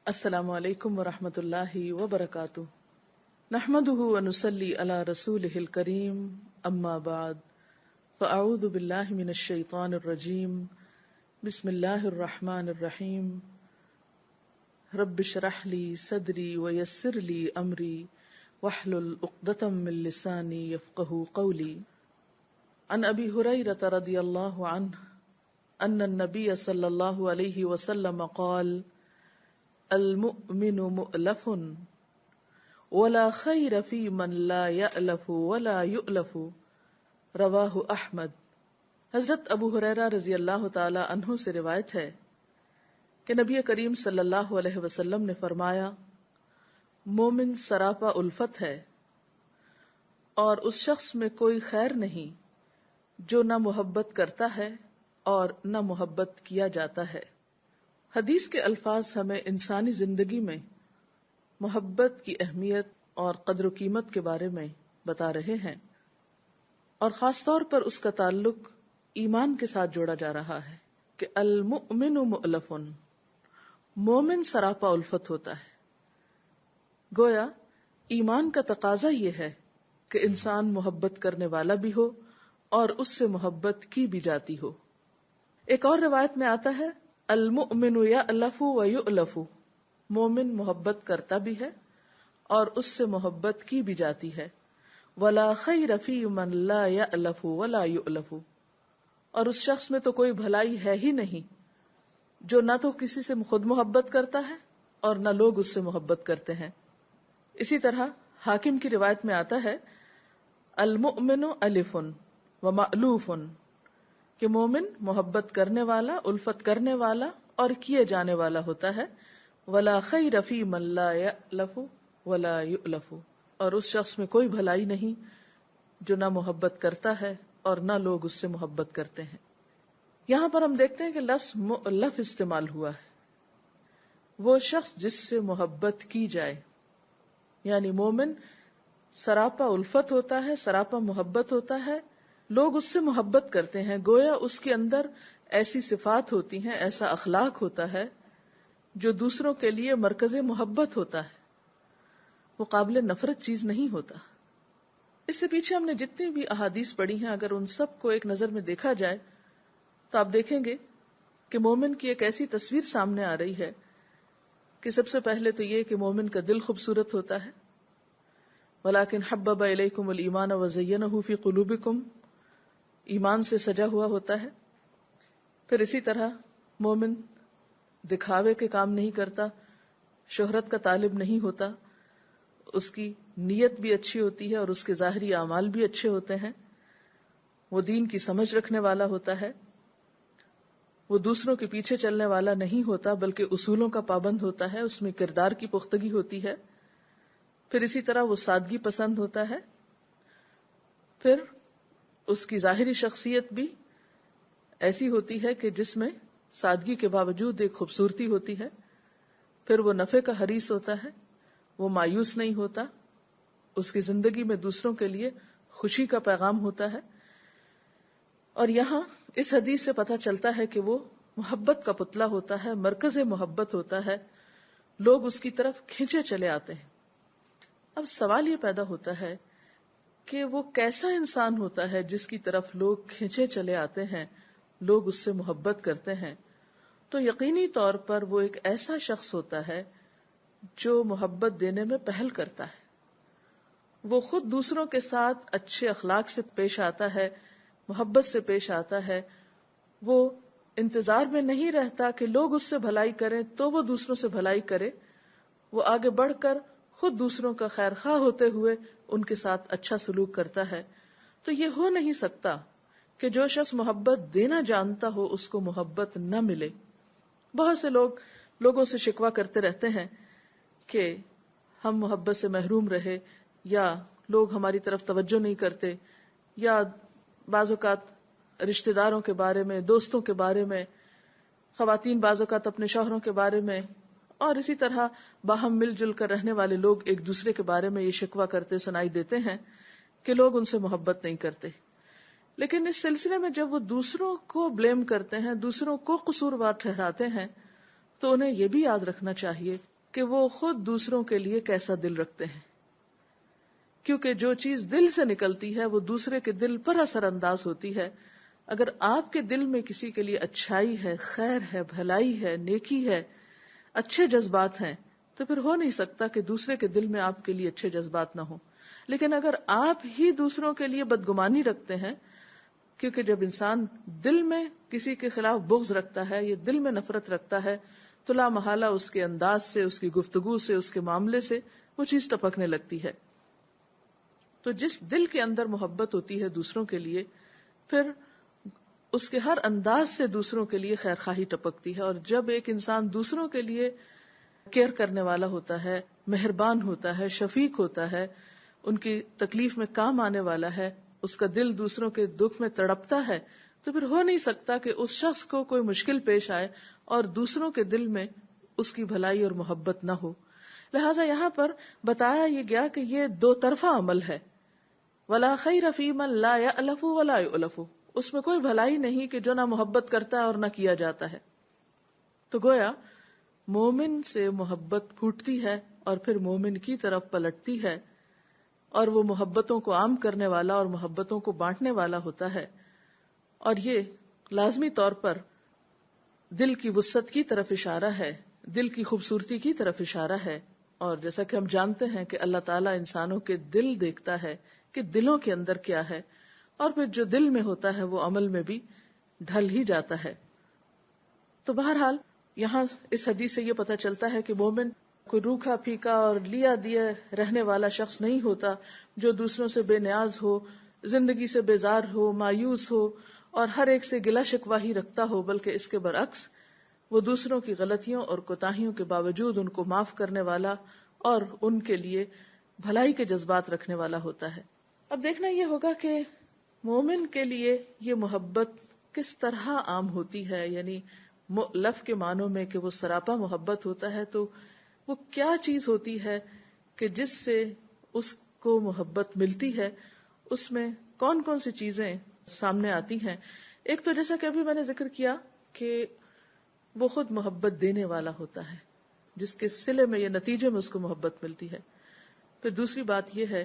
السلام علیکم ورحمۃ اللہ وبرکاتہ نحمده ونصلي على رسوله الكريم اما بعد فاعوذ باللہ من الشیطان الرجیم بسم اللہ الرحمن الرحیم رب اشرح لي صدری ويسر لي امری واحلل عقدۃ من لسانی یفقهوا قولی عن ابی ہریرہ رضی اللہ عنہ ان النبی صلی اللہ علیہ وسلم قال المؤمن مؤلف ولا خیر فی من لا یألف ولا یؤلف رواہ احمد۔ حضرت ابو ہریرہ رضی اللہ تعالی عنہ سے روایت ہے کہ نبی کریم صلی اللہ علیہ وسلم نے فرمایا، مومن سراپا الفت ہے اور اس شخص میں کوئی خیر نہیں جو نہ محبت کرتا ہے اور نہ محبت کیا جاتا ہے۔ حدیث کے الفاظ ہمیں انسانی زندگی میں محبت کی اہمیت اور قدر و قیمت کے بارے میں بتا رہے ہیں، اور خاص طور پر اس کا تعلق ایمان کے ساتھ جوڑا جا رہا ہے کہ المؤمن مؤلف، مومن سراپا الفت ہوتا ہے۔ گویا ایمان کا تقاضا یہ ہے کہ انسان محبت کرنے والا بھی ہو اور اس سے محبت کی بھی جاتی ہو۔ ایک اور روایت میں آتا ہے، المؤمن یألف و یؤلف، مومن محبت کرتا بھی ہے اور اس سے محبت کی بھی جاتی ہے۔ ولا خیر فی من لا یألف ولا یؤلف، اور اس شخص میں تو کوئی بھلائی ہے ہی نہیں جو نہ تو کسی سے خود محبت کرتا ہے اور نہ لوگ اس سے محبت کرتے ہیں۔ اسی طرح حاکم کی روایت میں آتا ہے، المؤمن الف و مألوف، کہ مومن محبت کرنے والا، الفت کرنے والا اور کیے جانے والا ہوتا ہے۔ ولا خیر فی من لا یألف ولا یؤلف، اور اس شخص میں کوئی بھلائی نہیں جو نہ محبت کرتا ہے اور نہ لوگ اس سے محبت کرتے ہیں۔ یہاں پر ہم دیکھتے ہیں کہ لفظ مؤلف استعمال ہوا ہے، وہ شخص جس سے محبت کی جائے، یعنی مومن سراپا الفت ہوتا ہے، سراپا محبت ہوتا ہے، لوگ اس سے محبت کرتے ہیں۔ گویا اس کے اندر ایسی صفات ہوتی ہیں، ایسا اخلاق ہوتا ہے جو دوسروں کے لیے مرکز محبت ہوتا ہے، وہ قابل نفرت چیز نہیں ہوتا۔ اس سے پیچھے ہم نے جتنی بھی احادیث پڑھی ہیں، اگر ان سب کو ایک نظر میں دیکھا جائے تو آپ دیکھیں گے کہ مومن کی ایک ایسی تصویر سامنے آ رہی ہے کہ سب سے پہلے تو یہ کہ مومن کا دل خوبصورت ہوتا ہے، وَلَٰكِنْ حَبَّبَ إِلَيْكُمُ الْإِيمَانَ وَزَيَّنَهُ فِي قُلُوبِكُمْ، ایمان سے سجا ہوا ہوتا ہے۔ پھر اسی طرح مومن دکھاوے کے کام نہیں کرتا، شہرت کا طالب نہیں ہوتا، اس کی نیت بھی اچھی ہوتی ہے اور اس کے ظاہری اعمال بھی اچھے ہوتے ہیں۔ وہ دین کی سمجھ رکھنے والا ہوتا ہے، وہ دوسروں کے پیچھے چلنے والا نہیں ہوتا بلکہ اصولوں کا پابند ہوتا ہے، اس میں کردار کی پختگی ہوتی ہے۔ پھر اسی طرح وہ سادگی پسند ہوتا ہے، پھر اس کی ظاہری شخصیت بھی ایسی ہوتی ہے کہ جس میں سادگی کے باوجود ایک خوبصورتی ہوتی ہے۔ پھر وہ نفع کا حریص ہوتا ہے، وہ مایوس نہیں ہوتا، اس کی زندگی میں دوسروں کے لیے خوشی کا پیغام ہوتا ہے۔ اور یہاں اس حدیث سے پتہ چلتا ہے کہ وہ محبت کا پتلا ہوتا ہے، مرکز محبت ہوتا ہے، لوگ اس کی طرف کھینچے چلے آتے ہیں۔ اب سوال یہ پیدا ہوتا ہے کہ وہ کیسا انسان ہوتا ہے جس کی طرف لوگ کھینچے چلے آتے ہیں، لوگ اس سے محبت کرتے ہیں؟ تو یقینی طور پر وہ ایک ایسا شخص ہوتا ہے جو محبت دینے میں پہل کرتا ہے، وہ خود دوسروں کے ساتھ اچھے اخلاق سے پیش آتا ہے، محبت سے پیش آتا ہے، وہ انتظار میں نہیں رہتا کہ لوگ اس سے بھلائی کریں تو وہ دوسروں سے بھلائی کرے، وہ آگے بڑھ کر خود دوسروں کا خیر خواہ ہوتے ہوئے ان کے ساتھ اچھا سلوک کرتا ہے۔ تو یہ ہو نہیں سکتا کہ جو شخص محبت دینا جانتا ہو اس کو محبت نہ ملے۔ بہت سے لوگوں سے شکوہ کرتے رہتے ہیں کہ ہم محبت سے محروم رہے، یا لوگ ہماری طرف توجہ نہیں کرتے، یا بعض اوقات رشتہ داروں کے بارے میں، دوستوں کے بارے میں، خواتین بعض اوقات اپنے شوہروں کے بارے میں، اور اسی طرح باہم مل جل کر رہنے والے لوگ ایک دوسرے کے بارے میں یہ شکوہ کرتے سنائی دیتے ہیں کہ لوگ ان سے محبت نہیں کرتے۔ لیکن اس سلسلے میں جب وہ دوسروں کو بلیم کرتے ہیں، دوسروں کو قصوروار ٹھہراتے ہیں، تو انہیں یہ بھی یاد رکھنا چاہیے کہ وہ خود دوسروں کے لیے کیسا دل رکھتے ہیں، کیونکہ جو چیز دل سے نکلتی ہے وہ دوسرے کے دل پر اثر انداز ہوتی ہے. اگر آپ کے دل میں کسی کے لیے اچھائی ہے، خیر ہے، بھلائی ہے، نیکی ہے، اچھے جذبات ہیں، تو پھر ہو نہیں سکتا کہ دوسرے کے دل میں آپ کے لیے اچھے جذبات نہ ہوں. لیکن اگر آپ ہی دوسروں کے لیے بدگمانی رکھتے ہیں، کیونکہ جب انسان دل میں کسی کے خلاف بغض رکھتا ہے یا دل میں نفرت رکھتا ہے تو لا محالہ اس کے انداز سے، اس کی گفتگو سے، اس کے معاملے سے وہ چیز ٹپکنے لگتی ہے. تو جس دل کے اندر محبت ہوتی ہے دوسروں کے لیے، پھر اس کے ہر انداز سے دوسروں کے لیے خیر خواہی ٹپکتی ہے. اور جب ایک انسان دوسروں کے لیے کیئر کرنے والا ہوتا ہے، مہربان ہوتا ہے، شفیق ہوتا ہے، ان کی تکلیف میں کام آنے والا ہے، اس کا دل دوسروں کے دکھ میں تڑپتا ہے، تو پھر ہو نہیں سکتا کہ اس شخص کو کوئی مشکل پیش آئے اور دوسروں کے دل میں اس کی بھلائی اور محبت نہ ہو. لہٰذا یہاں پر بتایا یہ گیا کہ یہ دو طرفہ عمل ہے. وَلَا خَيْرَ فِي مَن لَا يَأْلَفُ وَلَا يُؤْلَفُ، اس میں کوئی بھلائی نہیں کہ جو نہ محبت کرتا ہے اور نہ کیا جاتا ہے. تو گویا مومن سے محبت پھوٹتی ہے اور پھر مومن کی طرف پلٹتی ہے، اور وہ محبتوں کو عام کرنے والا اور محبتوں کو بانٹنے والا ہوتا ہے. اور یہ لازمی طور پر دل کی وسعت کی طرف اشارہ ہے، دل کی خوبصورتی کی طرف اشارہ ہے. اور جیسا کہ ہم جانتے ہیں کہ اللہ تعالیٰ انسانوں کے دل دیکھتا ہے کہ دلوں کے اندر کیا ہے، اور پھر جو دل میں ہوتا ہے وہ عمل میں بھی ڈھل ہی جاتا ہے. تو بہرحال یہاں اس حدیث سے یہ پتہ چلتا ہے کہ مومن کوئی روکھا پھیکا اور لیا دیا رہنے والا شخص نہیں ہوتا جو دوسروں سے بے نیاز ہو، زندگی سے بیزار ہو، مایوس ہو اور ہر ایک سے گلہ شکوہ ہی رکھتا ہو، بلکہ اس کے برعکس وہ دوسروں کی غلطیوں اور کوتاہیوں کے باوجود ان کو معاف کرنے والا اور ان کے لیے بھلائی کے جذبات رکھنے والا ہوتا ہے. اب دیکھنا یہ ہوگا کہ مومن کے لیے یہ محبت کس طرح عام ہوتی ہے، یعنی مؤلف کے معنوں میں کہ وہ سراپا محبت ہوتا ہے. تو وہ کیا چیز ہوتی ہے کہ جس سے اس کو محبت ملتی ہے، اس میں کون کون سی چیزیں سامنے آتی ہیں. ایک تو جیسا کہ ابھی میں نے ذکر کیا کہ وہ خود محبت دینے والا ہوتا ہے، جس کے صلے میں یا نتیجے میں اس کو محبت ملتی ہے. پھر دوسری بات یہ ہے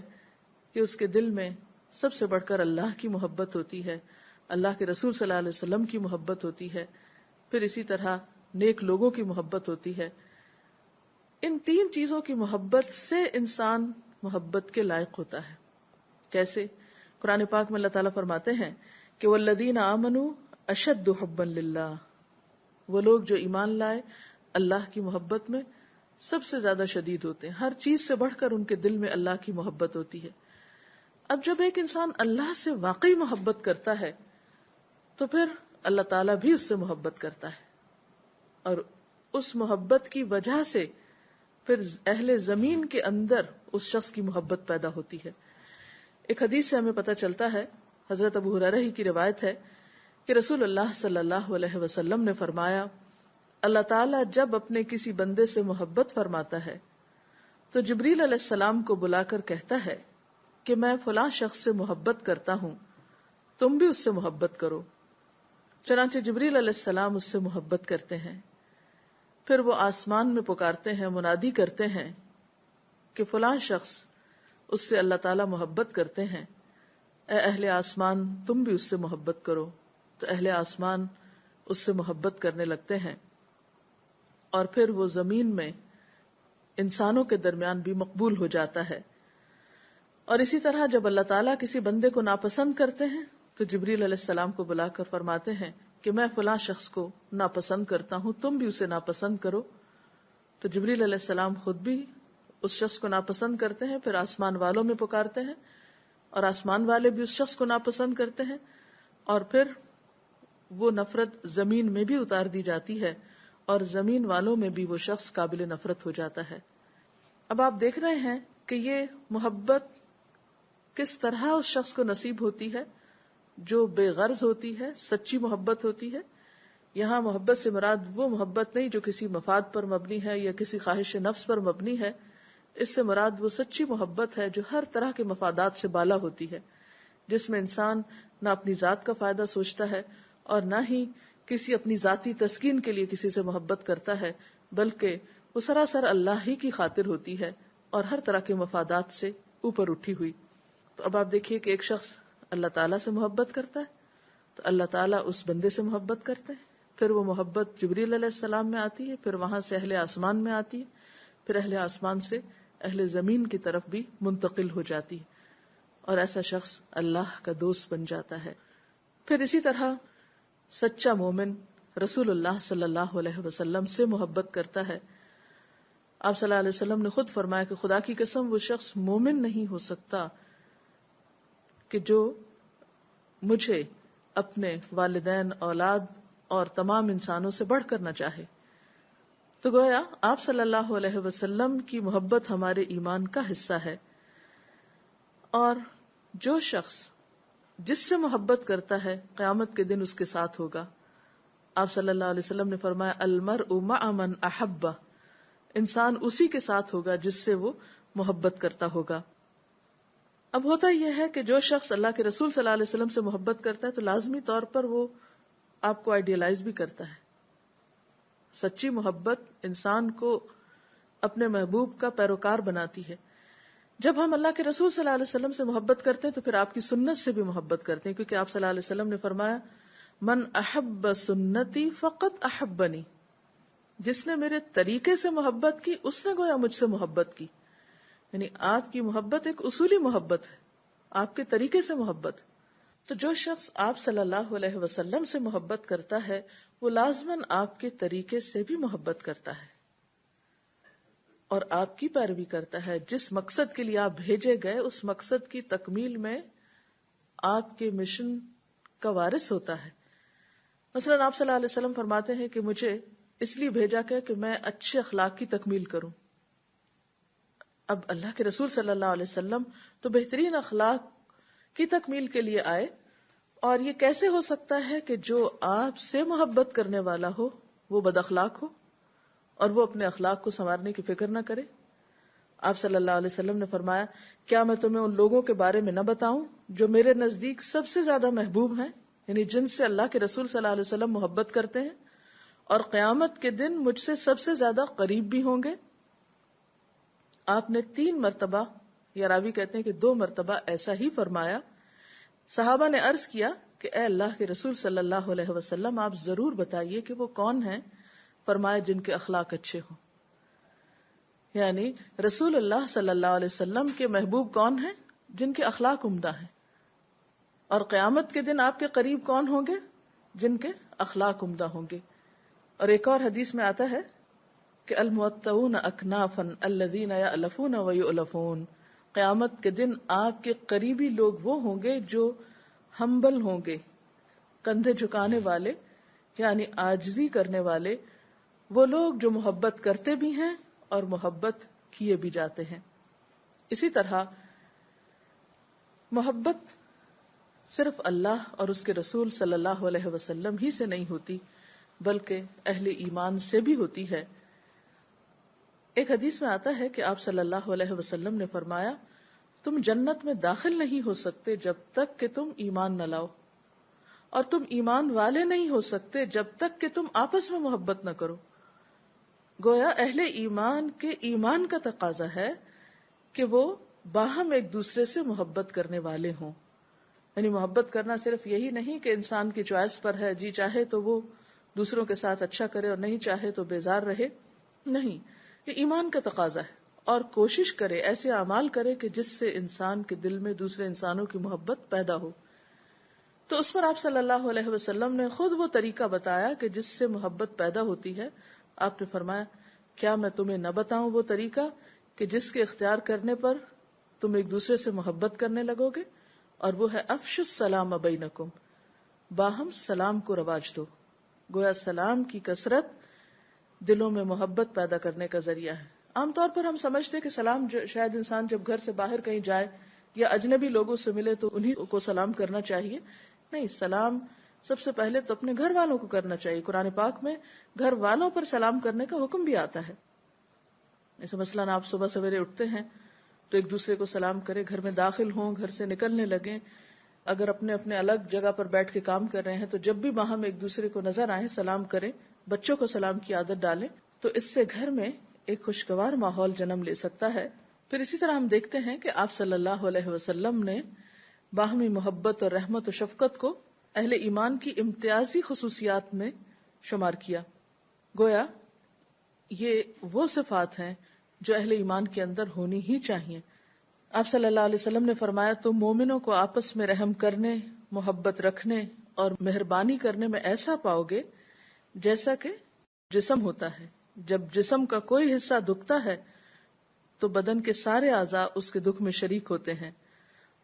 کہ اس کے دل میں سب سے بڑھ کر اللہ کی محبت ہوتی ہے، اللہ کے رسول صلی اللہ علیہ وسلم کی محبت ہوتی ہے، پھر اسی طرح نیک لوگوں کی محبت ہوتی ہے. ان تین چیزوں کی محبت سے انسان محبت کے لائق ہوتا ہے. کیسے؟ قرآن پاک میں اللہ تعالیٰ فرماتے ہیں کہ والذین آمنوا اشد حبا للہ، وہ لوگ جو ایمان لائے اللہ کی محبت میں سب سے زیادہ شدید ہوتے ہیں. ہر چیز سے بڑھ کر ان کے دل میں اللہ کی محبت ہوتی ہے. اب جب ایک انسان اللہ سے واقعی محبت کرتا ہے تو پھر اللہ تعالیٰ بھی اس سے محبت کرتا ہے، اور اس محبت کی وجہ سے پھر اہل زمین کے اندر اس شخص کی محبت پیدا ہوتی ہے. ایک حدیث سے ہمیں پتہ چلتا ہے، حضرت ابو ہریرہ ہی کی روایت ہے کہ رسول اللہ صلی اللہ علیہ وسلم نے فرمایا، اللہ تعالیٰ جب اپنے کسی بندے سے محبت فرماتا ہے تو جبریل علیہ السلام کو بلا کر کہتا ہے کہ میں فلاں شخص سے محبت کرتا ہوں، تم بھی اس سے محبت کرو. چنانچہ جبریل علیہ السلام اس سے محبت کرتے ہیں. پھر وہ آسمان میں پکارتے ہیں، منادی کرتے ہیں کہ فلاں شخص اس سے اللہ تعالیٰ محبت کرتے ہیں، اے اہل آسمان تم بھی اس سے محبت کرو. تو اہل آسمان اس سے محبت کرنے لگتے ہیں، اور پھر وہ زمین میں انسانوں کے درمیان بھی مقبول ہو جاتا ہے. اور اسی طرح جب اللہ تعالیٰ کسی بندے کو ناپسند کرتے ہیں تو جبریل علیہ السلام کو بلا کر فرماتے ہیں کہ میں فلاں شخص کو ناپسند کرتا ہوں، تم بھی اسے ناپسند کرو. تو جبریل علیہ السلام خود بھی اس شخص کو ناپسند کرتے ہیں، پھر آسمان والوں میں پکارتے ہیں اور آسمان والے بھی اس شخص کو ناپسند کرتے ہیں، اور پھر وہ نفرت زمین میں بھی اتار دی جاتی ہے اور زمین والوں میں بھی وہ شخص قابل نفرت ہو جاتا ہے. اب آپ دیکھ رہے ہیں کہ یہ محبت کس طرح اس شخص کو نصیب ہوتی ہے جو بے غرض ہوتی ہے، سچی محبت ہوتی ہے. یہاں محبت سے مراد وہ محبت نہیں جو کسی مفاد پر مبنی ہے یا کسی خواہش نفس پر مبنی ہے. اس سے مراد وہ سچی محبت ہے جو ہر طرح کے مفادات سے بالا ہوتی ہے، جس میں انسان نہ اپنی ذات کا فائدہ سوچتا ہے اور نہ ہی کسی اپنی ذاتی تسکین کے لیے کسی سے محبت کرتا ہے، بلکہ وہ سراسر اللہ ہی کی خاطر ہوتی ہے اور ہر طرح کے مفادات سے اوپر اٹھی ہوئی. تو اب آپ دیکھیے کہ ایک شخص اللہ تعالیٰ سے محبت کرتا ہے تو اللہ تعالیٰ اس بندے سے محبت کرتے ہیں، پھر وہ محبت جبریل علیہ السلام میں آتی ہے، پھر وہاں سے اہل آسمان میں آتی ہے، پھر اہل آسمان سے اہل زمین کی طرف بھی منتقل ہو جاتی ہے، اور ایسا شخص اللہ کا دوست بن جاتا ہے. پھر اسی طرح سچا مومن رسول اللہ صلی اللہ علیہ وسلم سے محبت کرتا ہے. آپ صلی اللہ علیہ وسلم نے خود فرمایا کہ خدا کی قسم وہ شخص مومن نہیں ہو سکتا کہ جو مجھے اپنے والدین، اولاد اور تمام انسانوں سے بڑھ کر نہ چاہے. تو گویا آپ صلی اللہ علیہ وسلم کی محبت ہمارے ایمان کا حصہ ہے، اور جو شخص جس سے محبت کرتا ہے قیامت کے دن اس کے ساتھ ہوگا. آپ صلی اللہ علیہ وسلم نے فرمایا المرء مع من احب، انسان اسی کے ساتھ ہوگا جس سے وہ محبت کرتا ہوگا. اب ہوتا یہ ہے کہ جو شخص اللہ کے رسول صلی اللہ علیہ وسلم سے محبت کرتا ہے تو لازمی طور پر وہ آپ کو آئیڈیلائز بھی کرتا ہے. سچی محبت انسان کو اپنے محبوب کا پیروکار بناتی ہے. جب ہم اللہ کے رسول صلی اللہ علیہ وسلم سے محبت کرتے ہیں تو پھر آپ کی سنت سے بھی محبت کرتے ہیں، کیونکہ آپ صلی اللہ علیہ وسلم نے فرمایا من احب سنتی فقط احبنی، جس نے میرے طریقے سے محبت کی اس نے گویا مجھ سے محبت کی. یعنی آپ کی محبت ایک اصولی محبت ہے، آپ کے طریقے سے محبت. تو جو شخص آپ صلی اللہ علیہ وسلم سے محبت کرتا ہے وہ لازماً آپ کے طریقے سے بھی محبت کرتا ہے اور آپ کی پیروی کرتا ہے. جس مقصد کے لیے آپ بھیجے گئے اس مقصد کی تکمیل میں آپ کے مشن کا وارث ہوتا ہے. مثلا آپ صلی اللہ علیہ وسلم فرماتے ہیں کہ مجھے اس لیے بھیجا گیا کہ میں اچھے اخلاق کی تکمیل کروں. اب اللہ کے رسول صلی اللہ علیہ وسلم تو بہترین اخلاق کی تکمیل کے لیے آئے، اور یہ کیسے ہو سکتا ہے کہ جو آپ سے محبت کرنے والا ہو وہ بد اخلاق ہو اور وہ اپنے اخلاق کو سنوارنے کی فکر نہ کرے. آپ صلی اللہ علیہ وسلم نے فرمایا کیا میں تمہیں ان لوگوں کے بارے میں نہ بتاؤں جو میرے نزدیک سب سے زیادہ محبوب ہیں، یعنی جن سے اللہ کے رسول صلی اللہ علیہ وسلم محبت کرتے ہیں اور قیامت کے دن مجھ سے سب سے زیادہ قریب بھی ہوں گے. آپ نے 3 مرتبہ یا راوی کہتے ہیں کہ 2 مرتبہ ایسا ہی فرمایا. صحابہ نے عرض کیا کہ اے اللہ کے رسول صلی اللہ علیہ وسلم آپ ضرور بتائیے کہ وہ کون ہیں. فرمایا جن کے اخلاق اچھے ہوں. یعنی رسول اللہ صلی اللہ علیہ وسلم کے محبوب کون ہیں؟ جن کے اخلاق عمدہ ہیں. اور قیامت کے دن آپ کے قریب کون ہوں گے؟ جن کے اخلاق عمدہ ہوں گے. اور ایک اور حدیث میں آتا ہے کہ الموطؤون اکنافا الذین یألفون ویؤلفون، قیامت کے دن آپ کے قریبی لوگ وہ ہوں گے جو ہمبل ہوں گے، کندھے جھکانے والے یعنی عاجزی کرنے والے، وہ لوگ جو محبت کرتے بھی ہیں اور محبت کیے بھی جاتے ہیں. اسی طرح محبت صرف اللہ اور اس کے رسول صلی اللہ علیہ وسلم ہی سے نہیں ہوتی بلکہ اہل ایمان سے بھی ہوتی ہے. ایک حدیث میں آتا ہے کہ آپ صلی اللہ علیہ وسلم نے فرمایا تم جنت میں داخل نہیں ہو سکتے جب تک کہ تم ایمان نہ لاؤ، اور تم ایمان والے نہیں ہو سکتے جب تک کہ تم آپس میں محبت نہ کرو. گویا اہل ایمان کے ایمان کا تقاضا ہے کہ وہ باہم ایک دوسرے سے محبت کرنے والے ہوں. یعنی محبت کرنا صرف یہی نہیں کہ انسان کی چوائس پر ہے، جی چاہے تو وہ دوسروں کے ساتھ اچھا کرے اور نہیں چاہے تو بیزار رہے. نہیں، یہ ایمان کا تقاضا ہے. اور کوشش کرے، ایسے اعمال کرے کہ جس سے انسان کے دل میں دوسرے انسانوں کی محبت پیدا ہو. تو اس پر آپ صلی اللہ علیہ وسلم نے خود وہ طریقہ بتایا کہ جس سے محبت پیدا ہوتی ہے. آپ نے فرمایا کیا میں تمہیں نہ بتاؤں وہ طریقہ کہ جس کے اختیار کرنے پر تم ایک دوسرے سے محبت کرنے لگو گے، اور وہ ہے افشوا السلام بینکم، باہم سلام کو رواج دو. گویا سلام کی کثرت دلوں میں محبت پیدا کرنے کا ذریعہ ہے. عام طور پر ہم سمجھتے کہ سلام شاید انسان جب گھر سے باہر کہیں جائے یا اجنبی لوگوں سے ملے تو انہی کو سلام کرنا چاہیے. نہیں، سلام سب سے پہلے تو اپنے گھر والوں کو کرنا چاہیے. قرآن پاک میں گھر والوں پر سلام کرنے کا حکم بھی آتا ہے. جیسے مثلاً آپ صبح سویرے اٹھتے ہیں تو ایک دوسرے کو سلام کریں، گھر میں داخل ہوں، گھر سے نکلنے لگیں، اگر اپنے اپنے الگ جگہ پر بیٹھ کے کام کر رہے ہیں تو جب بھی باہم ایک دوسرے کو نظر آئیں سلام کریں. بچوں کو سلام کی عادت ڈالیں تو اس سے گھر میں ایک خوشگوار ماحول جنم لے سکتا ہے. پھر اسی طرح ہم دیکھتے ہیں کہ آپ صلی اللہ علیہ وسلم نے باہمی محبت اور رحمت و شفقت کو اہل ایمان کی امتیازی خصوصیات میں شمار کیا. گویا یہ وہ صفات ہیں جو اہل ایمان کے اندر ہونی ہی چاہیے. آپ صلی اللہ علیہ وسلم نے فرمایا تم مومنوں کو آپس میں رحم کرنے، محبت رکھنے اور مہربانی کرنے میں ایسا پاؤ گے جیسا کہ جسم ہوتا ہے. جب جسم کا کوئی حصہ دکھتا ہے تو بدن کے سارے اعضاء اس کے دکھ میں شریک ہوتے ہیں،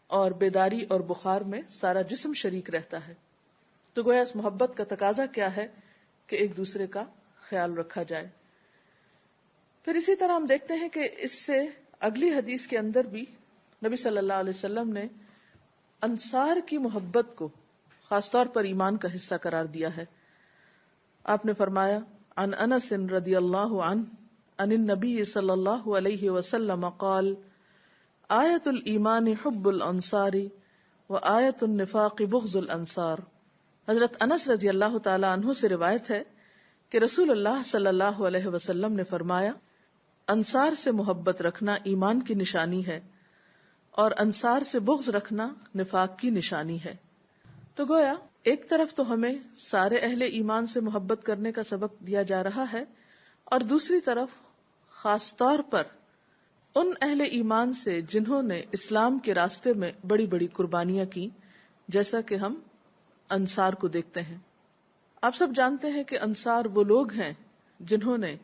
اور بیداری اور بخار میں سارا جسم شریک رہتا ہے. تو گویا اس محبت کا تقاضا کیا ہے کہ ایک دوسرے کا خیال رکھا جائے. پھر اسی طرح ہم دیکھتے ہیں کہ اس سے اگلی حدیث کے اندر بھی نبی صلی اللہ علیہ وسلم نے انصار کی محبت کو خاص طور پر ایمان کا حصہ قرار دیا ہے. آپ نے فرمایا عن انس رضی اللہ عنہ عن النبی صلی اللہ علیہ وسلم قال آیت الایمان حب الانصار و آیت النفاق بغض الانصار. حضرت انس رضی اللہ تعالی عنہ سے روایت ہے کہ رسول اللہ صلی اللہ علیہ وسلم نے فرمایا انصار سے محبت رکھنا ایمان کی نشانی ہے اور انصار سے بغض رکھنا نفاق کی نشانی ہے. تو گویا ایک طرف تو ہمیں سارے اہل ایمان سے محبت کرنے کا سبق دیا جا رہا ہے، اور دوسری طرف خاص طور پر ان اہل ایمان سے جنہوں نے اسلام کے راستے میں بڑی بڑی قربانیاں کی، جیسا کہ ہم انصار کو دیکھتے ہیں. آپ سب جانتے ہیں کہ انصار وہ لوگ ہیں جنہوں نے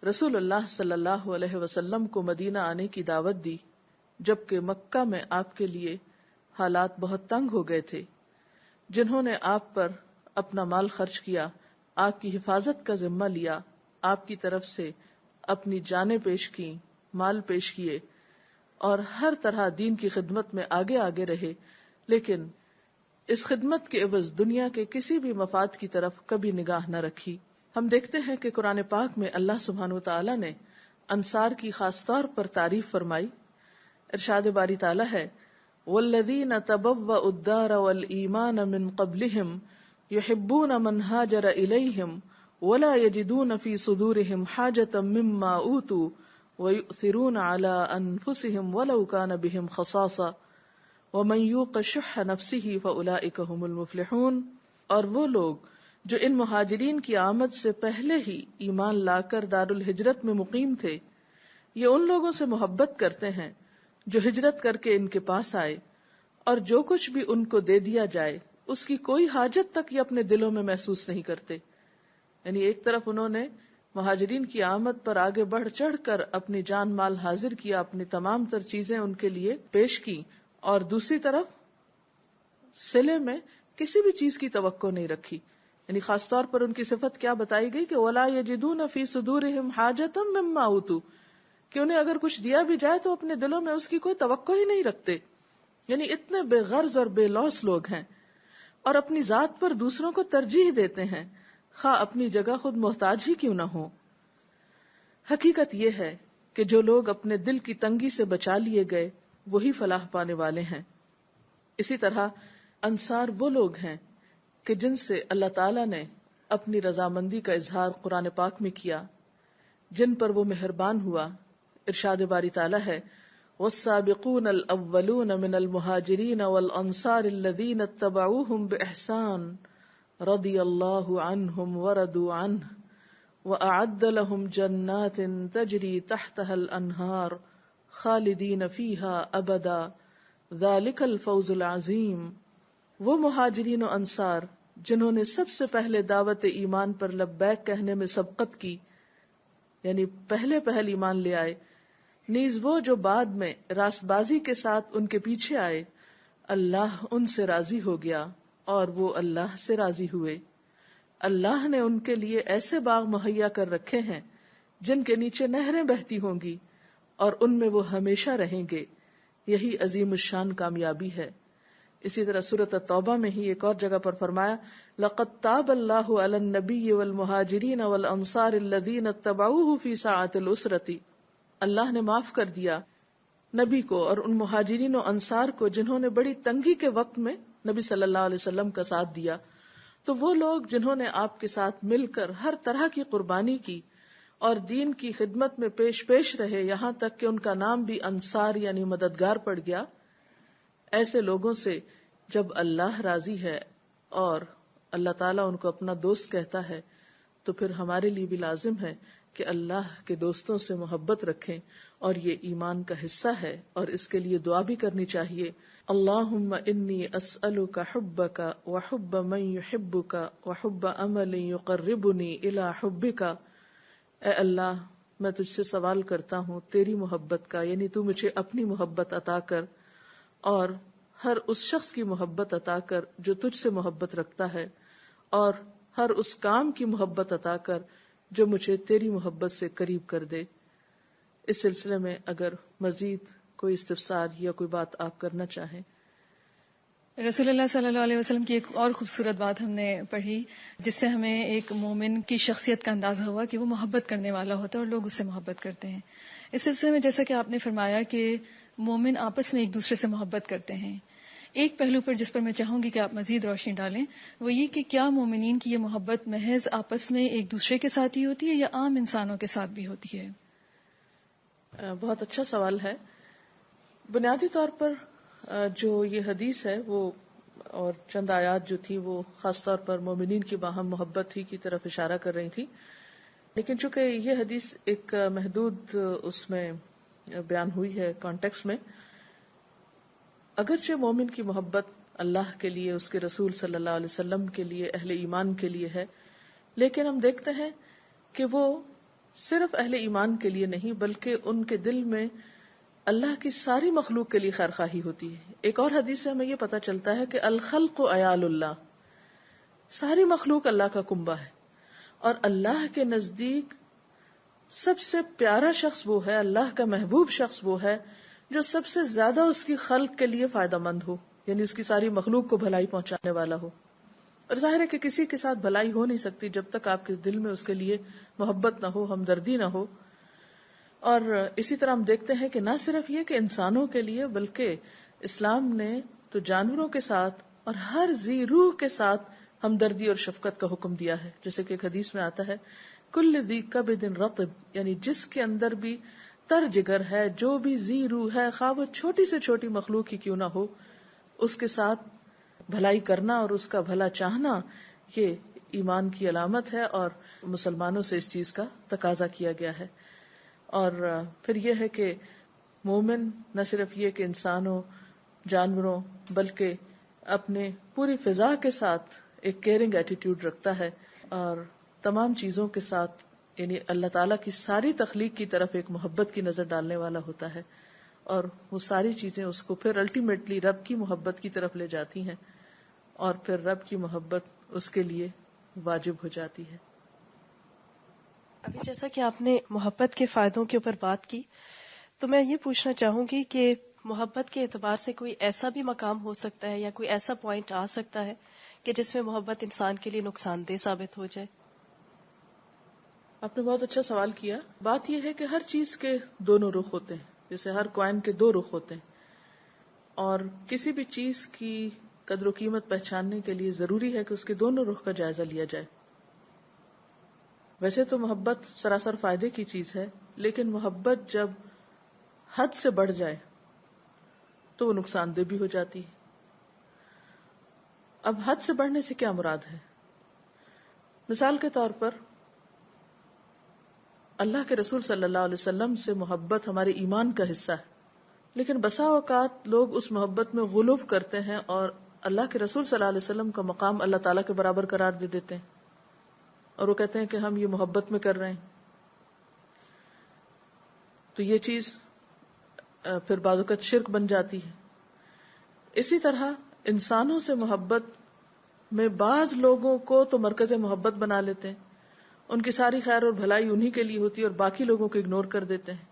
رسول اللہ صلی اللہ علیہ وسلم کو مدینہ آنے کی دعوت دی جبکہ مکہ میں آپ کے لیے حالات بہت تنگ ہو گئے تھے، جنہوں نے آپ پر اپنا مال خرچ کیا، آپ کی حفاظت کا ذمہ لیا، آپ کی طرف سے اپنی جانیں پیش کی، مال پیش کیے، اور ہر طرح دین کی خدمت میں آگے آگے رہے، لیکن اس خدمت کے عوض دنیا کے کسی بھی مفاد کی طرف کبھی نگاہ نہ رکھی. ہم دیکھتے ہیں کہ قرآن پاک میں اللہ سبحانہ وتعالی نے انصار کی خاص طور پر تعریف فرمائی. ارشاد باری تعالی ہے وَالَّذِينَ تَبَوَّأُوا الدَّارَ وَالْإِيمَانَ مِن قَبْلِهِمْ يُحِبُّونَ مَنْ هَاجَرَ إِلَيْهِمْ وَلَا يَجِدُونَ فِي صُدُورِهِمْ حَاجَةً مِّمَّا أُوتُوا وَيُؤْثِرُونَ عَلَىٰ أَنفُسِهِمْ وَلَوْ كَانَ بِهِمْ خَصَاصَةٌ وَمَن يُوقَ شُحَّ نَفْسِهِ فَأُولَٰئِكَ هُمُ الْمُفْلِحُونَ. اور وہ لوگ جو ان مہاجرین کی آمد سے پہلے ہی ایمان لا کر دارالہجرت میں مقیم تھے، یہ ان لوگوں سے محبت کرتے ہیں جو ہجرت کر کے ان کے پاس آئے، اور جو کچھ بھی ان کو دے دیا جائے اس کی کوئی حاجت تک یہ اپنے دلوں میں محسوس نہیں کرتے. یعنی ایک طرف انہوں نے مہاجرین کی آمد پر آگے بڑھ چڑھ کر اپنی جان مال حاضر کیا، اپنی تمام تر چیزیں ان کے لیے پیش کی، اور دوسری طرف صلے میں کسی بھی چیز کی توقع نہیں رکھی. یعنی خاص طور پر ان کی صفت کیا بتائی گئی کہ وَلَا يَجِدُونَ فِي صُدُورِهِمْ حَاجَةً مِّمَّا أُوتُوا، کہ انہیں اگر کچھ دیا بھی جائے تو اپنے دلوں میں اس کی کوئی توقع ہی نہیں رکھتے. یعنی اتنے بے غرض اور بے لوث لوگ ہیں، اور اپنی ذات پر دوسروں کو ترجیح دیتے ہیں، خواہ اپنی جگہ خود محتاج ہی کیوں نہ ہو. حقیقت یہ ہے کہ جو لوگ اپنے دل کی تنگی سے بچا لیے گئے وہی فلاح پانے والے ہیں. اسی طرح انصار وہ لوگ ہیں کہ جن سے اللہ تعالیٰ نے اپنی رضامندی کا اظہار قرآن پاک میں کیا، جن پر وہ مہربان ہوا. ارشاد باری تعالیٰ ہے والسابقون الاولون من المہاجرین والانصار الذین اتبعوهم بإحسان رضی اللہ عنہم ورضوا عنہ وأعد لهم جنات تجری تحتها الانہار خالدین فیہا ابدا ذالک الفوز العظیم. وہ مہاجرین و انصار جنہوں نے سب سے پہلے دعوت ایمان پر لبیک کہنے میں سبقت کی، یعنی پہل ایمان لے آئے، نیز وہ جو بعد میں راست بازی کے ساتھ ان کے پیچھے آئے، اللہ ان سے راضی ہو گیا اور وہ اللہ سے راضی ہوئے. اللہ نے ان کے لیے ایسے باغ مہیا کر رکھے ہیں جن کے نیچے نہریں بہتی ہوں گی اور ان میں وہ ہمیشہ رہیں گے. یہی عظیم الشان کامیابی ہے. اسی طرح سورۃ التوبہ میں ہی ایک اور جگہ پر فرمایا لقد تاب اللہ علی النبی والمہاجرین والانصار الذین اتبعوہ فی ساعۃ العسرۃ. اللہ نے معاف کر دیا نبی کو اور ان مہاجرین و انصار کو جنہوں نے بڑی تنگی کے وقت میں نبی صلی اللہ علیہ وسلم کا ساتھ دیا. تو وہ لوگ جنہوں نے آپ کے ساتھ مل کر ہر طرح کی قربانی کی اور دین کی خدمت میں پیش رہے یہاں تک کہ ان کا نام بھی انصار یعنی مددگار پڑ گیا. ایسے لوگوں سے جب اللہ راضی ہے اور اللہ تعالیٰ ان کو اپنا دوست کہتا ہے تو پھر ہمارے لیے بھی لازم ہے کہ اللہ کے دوستوں سے محبت رکھیں، اور یہ ایمان کا حصہ ہے، اور اس کے لیے دعا بھی کرنی چاہیے. اللہم انی اسألک حبک وحب من یحبک وحب عمل یقربنی الی حبک. اے اللہ، میں تجھ سے سوال کرتا ہوں تیری محبت کا، یعنی تو مجھے اپنی محبت عطا کر، اور ہر اس شخص کی محبت عطا کر جو تجھ سے محبت رکھتا ہے، اور ہر اس کام کی محبت عطا کر جو مجھے تیری محبت سے قریب کر دے. اس سلسلے میں اگر مزید کوئی استفسار یا کوئی بات آپ کرنا چاہیں. رسول اللہ صلی اللہ علیہ وسلم کی ایک اور خوبصورت بات ہم نے پڑھی جس سے ہمیں ایک مومن کی شخصیت کا اندازہ ہوا کہ وہ محبت کرنے والا ہوتا ہے اور لوگ اس سے محبت کرتے ہیں. اس سلسلے میں جیسا کہ آپ نے فرمایا کہ مومن آپس میں ایک دوسرے سے محبت کرتے ہیں، ایک پہلو پر جس پر میں چاہوں گی کہ آپ مزید روشنی ڈالیں وہ یہ کہ کیا مومنین کی یہ محبت محض آپس میں ایک دوسرے کے ساتھ ہی ہوتی ہے یا عام انسانوں کے ساتھ بھی ہوتی ہے؟ بہت اچھا سوال ہے. بنیادی طور پر جو یہ حدیث ہے وہ اور چند آیات جو تھی وہ خاص طور پر مومنین کی باہم محبت ہی کی طرف اشارہ کر رہی تھی، لیکن چونکہ یہ حدیث ایک محدود اس میں بیان ہوئی ہے کانٹیکس میں، اگرچہ مومن کی محبت اللہ کے لیے، اس کے رسول صلی اللہ علیہ وسلم کے لیے، اہل ایمان کے لیے ہے، لیکن ہم دیکھتے ہیں کہ وہ صرف اہل ایمان کے لیے نہیں بلکہ ان کے دل میں اللہ کی ساری مخلوق کے لیے خیر خواہی ہوتی ہے. ایک اور حدیث سے ہمیں یہ پتہ چلتا ہے کہ الخلق عیال اللہ، ساری مخلوق اللہ کا کنبہ ہے، اور اللہ کے نزدیک سب سے پیارا شخص وہ ہے، اللہ کا محبوب شخص وہ ہے جو سب سے زیادہ اس کی خلق کے لیے فائدہ مند ہو، یعنی اس کی ساری مخلوق کو بھلائی پہنچانے والا ہو. اور ظاہر ہے کہ کسی کے ساتھ بھلائی ہو نہیں سکتی جب تک آپ کے دل میں اس کے لیے محبت نہ ہو، ہمدردی نہ ہو. اور اسی طرح ہم دیکھتے ہیں کہ نہ صرف یہ کہ انسانوں کے لیے بلکہ اسلام نے تو جانوروں کے ساتھ اور ہر ذی روح کے ساتھ ہمدردی اور شفقت کا حکم دیا ہے. جیسے کہ ایک حدیث میں آتا ہے کل ذی کبد رطب، یعنی جس کے اندر بھی تر جگر ہے، جو بھی ذی روح ہے، خواہ وہ چھوٹی سے چھوٹی مخلوق ہی کیوں نہ ہو، اس کے ساتھ بھلائی کرنا اور اس کا بھلا چاہنا یہ ایمان کی علامت ہے، اور مسلمانوں سے اس چیز کا تقاضا کیا گیا ہے. اور پھر یہ ہے کہ مومن نہ صرف یہ کہ انسانوں، جانوروں، بلکہ اپنے پوری فضا کے ساتھ ایک کیئرنگ ایٹیٹیوڈ رکھتا ہے، اور تمام چیزوں کے ساتھ یعنی اللہ تعالیٰ کی ساری تخلیق کی طرف ایک محبت کی نظر ڈالنے والا ہوتا ہے، اور وہ ساری چیزیں اس کو پھر الٹیمیٹلی رب کی محبت کی طرف لے جاتی ہیں، اور پھر رب کی محبت اس کے لیے واجب ہو جاتی ہے. ابھی جیسا کہ آپ نے محبت کے فائدوں کے اوپر بات کی تو میں یہ پوچھنا چاہوں گی کہ محبت کے اعتبار سے کوئی ایسا بھی مقام ہو سکتا ہے یا کوئی ایسا پوائنٹ آ سکتا ہے کہ جس میں محبت انسان کے لیے نقصان دہ ثابت ہو جائے؟ آپ نے بہت اچھا سوال کیا. بات یہ ہے کہ ہر چیز کے دونوں رخ ہوتے ہیں، جیسے ہر کوائن کے دو رخ ہوتے ہیں، اور کسی بھی چیز کی قدر و قیمت پہچاننے کے لیے ضروری ہے کہ اس کے دونوں رخ کا جائزہ لیا جائے. ویسے تو محبت سراسر فائدے کی چیز ہے، لیکن محبت جب حد سے بڑھ جائے تو وہ نقصان دہ بھی ہو جاتی ہے. اب حد سے بڑھنے سے کیا مراد ہے؟ مثال کے طور پر اللہ کے رسول صلی اللہ علیہ وسلم سے محبت ہمارے ایمان کا حصہ ہے، لیکن بسا اوقات لوگ اس محبت میں غلو کرتے ہیں اور اللہ کے رسول صلی اللہ علیہ وسلم کا مقام اللہ تعالیٰ کے برابر قرار دے دیتے ہیں، اور وہ کہتے ہیں کہ ہم یہ محبت میں کر رہے ہیں. تو یہ چیز پھر بعض اوقات شرک بن جاتی ہے. اسی طرح انسانوں سے محبت میں بعض لوگوں کو تو مرکز محبت بنا لیتے ہیں، ان کی ساری خیر اور بھلائی انہی کے لیے ہوتی ہے اور باقی لوگوں کو اگنور کر دیتے ہیں.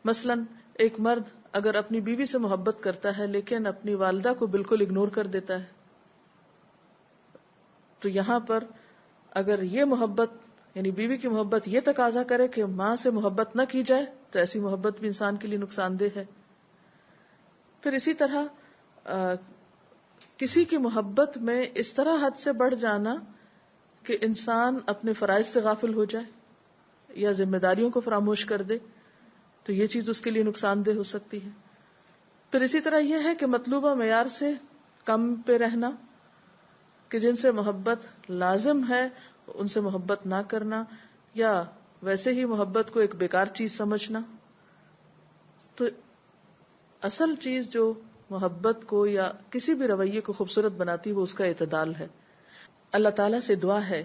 مثلا ایک مرد اگر اپنی بیوی سے محبت کرتا ہے لیکن اپنی والدہ کو بالکل اگنور کر دیتا ہے، تو یہاں پر اگر یہ محبت یعنی بیوی کی محبت یہ تقاضا کرے کہ ماں سے محبت نہ کی جائے تو ایسی محبت بھی انسان کے لیے نقصان دہ ہے. پھر اسی طرح کسی کی محبت میں اس طرح حد سے بڑھ جانا کہ انسان اپنے فرائض سے غافل ہو جائے. یا ذمہ داریوں کو فراموش کر دے تو یہ چیز اس کے لیے نقصان دہ ہو سکتی ہے. پھر اسی طرح یہ ہے کہ مطلوبہ معیار سے کم پہ رہنا، کہ جن سے محبت لازم ہے ان سے محبت نہ کرنا، یا ویسے ہی محبت کو ایک بیکار چیز سمجھنا. تو اصل چیز جو محبت کو یا کسی بھی رویے کو خوبصورت بناتی وہ اس کا اعتدال ہے. اللہ تعالیٰ سے دعا ہے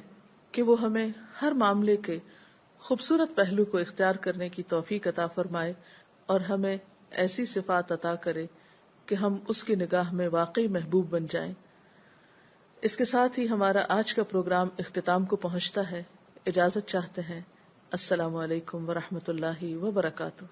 کہ وہ ہمیں ہر معاملے کے خوبصورت پہلو کو اختیار کرنے کی توفیق عطا فرمائے اور ہمیں ایسی صفات عطا کرے کہ ہم اس کی نگاہ میں واقعی محبوب بن جائیں. اس کے ساتھ ہی ہمارا آج کا پروگرام اختتام کو پہنچتا ہے. اجازت چاہتے ہیں. السلام علیکم ورحمۃ اللہ وبرکاتہ.